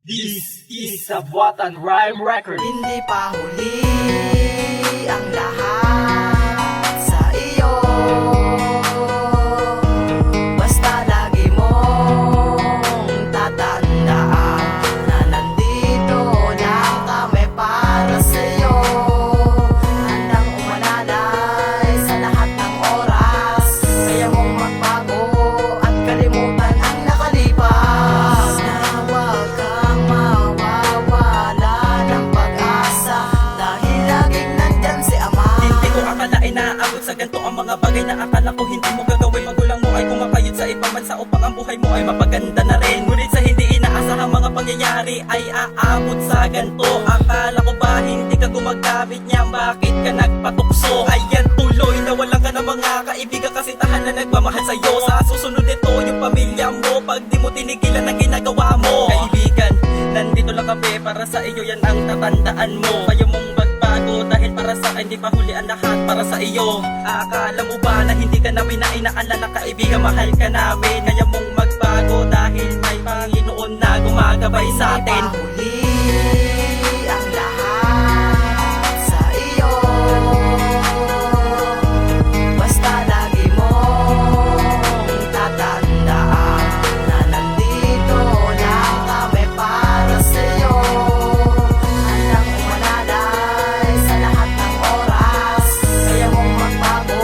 This is Sabuatan Rhyme Record. Hindi pa huli ang lahat sa iyo. Basta lagi mong tatandaan na nandito lang kami para sa iyo. Handang umalalay sa lahat ng oras. Kaya mong magbago at kalimutan ang nakalipas. Na huwag kang mawawala ng pag-asa, dahil laging nandyan si Ama. Hindi ko akalain na aabot sa ganito ang mga bagay na akala ko hindi mo gagawin. Magulang mo ay kumakayod sa ibang bansa upang ang buhay mo ay mapaganda na rin. Ngunit sa hindi inaasahang mga pangyayari ay aabot sa ganito. Akala ko ba hindi ka gumagamit niya? Bakit ka nagpatukso? Ayan tuloy na wala ka na mga kaibigan kasi tahan na nagmamahal sa'yo. Sa susunod ito yung pamilya mo pag di mo tinigilan ang ginagawa mo. Kaibigan, nandito lang kami para sa iyo, yan ang tatandaan mo. Kaya mong magbago dahil para sa akin di pa huli ang lahat para sa iyo. Akala mo ba na hindi ka namin na inaalala? Kaibigan, mahal ka namin. Kaya mong magbago dahil may Panginoon na gumagabay sa atin. Huli ang lahat sa iyo. Basta lagi mong tatandaan na nandito lang kami para sa iyo. Handang umalalay sa lahat ng oras. Kaya mong magbago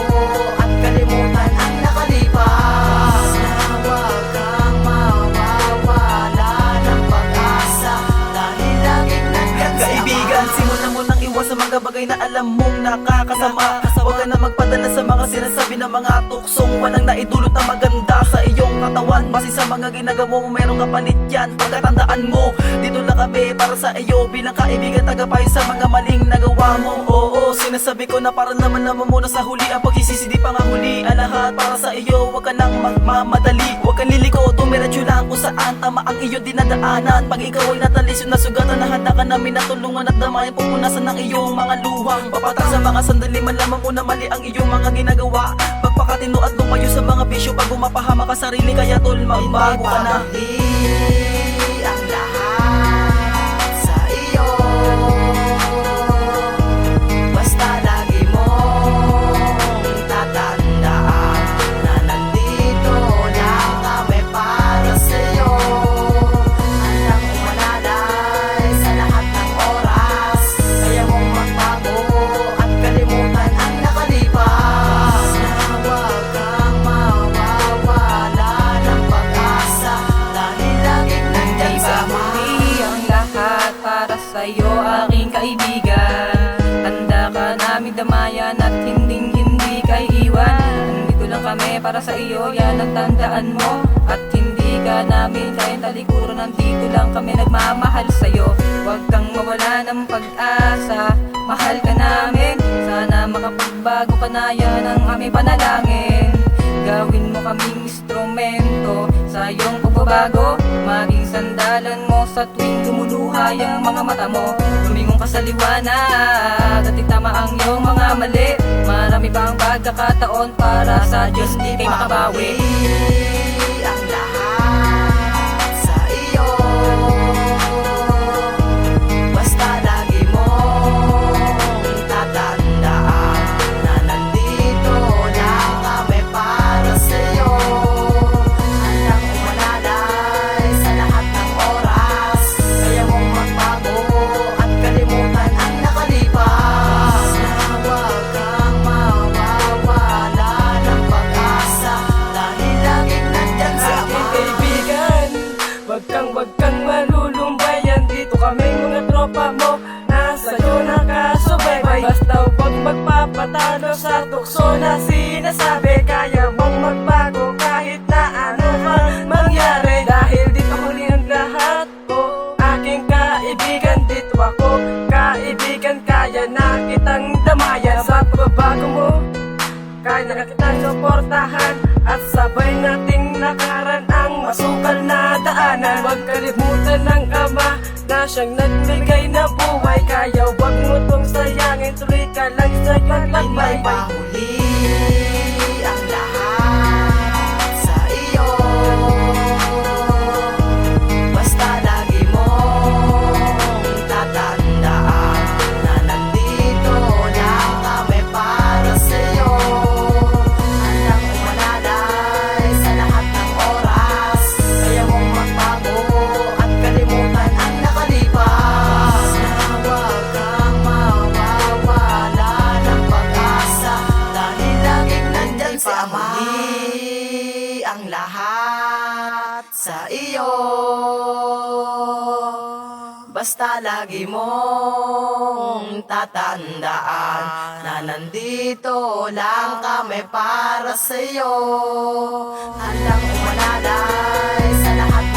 at kalimutan ang nakalipas. Na huwag kang mawawala ng pag-asa, dahil laging nandyan si Ama. Kaibigan, simulan mo nang iwas sa mga bagay na alam mong nakakasama. Huwag ka na magpadala sa mga sinasabi ng mga tuksong walang naidulot na maganda sa iyong katawan. Base sa mga ginagawa mo, merong kapalit yan. Pagkatandaan mo, dito lang kami para sa iyo. Bilang kaibigan, tagapayo sa mga maling nagawa mo. Oo, sinasabi ko na para naman muna sa huli. Ang pagsisisi di pa nga huli ang lahat para sa iyo. Huwag ka nang magmamadali, huwag kang liliko. Dumiretso lang kung saan tama ang iyong dinadaanan. Pag ikaw ay natalisyon na sugatan, na handa ka namin na tulungan at damayan. Pupunasan ng iyong mga luhang. Papatak sa mga sandali, malaman mo na mali ang iyong mga ginagawa. Pagpakatino at lumayo sa mga bisyo. Pag umapahama ka sarili, kaya tol, magbago ka na. Huli ang lahat sa iyo. Basta lagi mong tatandaan na nandito lang kami para sa iyo. Handang umalalay sa lahat ng oras. Kaya mong magbago at kalimutan ang nakalipas. Na huwag kang mawawala ng pag-asa, dahil laging nandyan si Ama. Huli ang lahat para sa'yo, aking kaibigan. Handa ka namin damayan at hindi ka iwan. Nandito lang kami para sa iyo, yan ang tandaan mo. At hindi ka namin kayang talikuran, nandito lang kami nagmamahal sa'yo. Huwag kang mawala ng pag-asa, mahal ka namin. Sana makapagbago ka na, yan ang aming panalangin. Gawin mo kaming instrumento sa iyong pagbabago. Maging sandalan mo sa tuwing lumuluha ang mga mata mo. Lumingon ka sa liwanag at itama ang iyong mga mali. Marami pang pagkakataon para sa Diyos di kayo makabawi. Huli ang lahat sa iyo. Basta lagi mong tatandaan na nandito lang kami para sa iyo. Handang umalalay sa lahat ng oras. Kaya mong magbago at kalimutan ang nakalipas. Na huwag kang mawawala ng pag-asa, dahil laging nandyan si Ama. Aking kaibigan, wag kang malulumbayan. Dito kami mga tropa mo, nasa iyo nakasubaybay. Basta huwag magpapatalo sa tukso na sinasabi. Kaya mong magbago kahit na ano man mangyari. Dahil dito huli ang lahat ko, aking kaibigan. Dito ako, kaibigan, kaya na kitang damayan. Sa pagbabago mo, kaya na kitang suportahan, at sabay nating lakaran ang masukal na daanan. Huwag kalimutan ng Ama na siyang nagbigay na buhay. Kaya huwag mo tong sayangin, tuloy ka lang sa Hindi paglagbay. pa huli ang lahat sa iyo. Basta lagi mong Basta lagi mong tatandaan na nandito lang kami para sa'yo. Handang umalalay sa lahat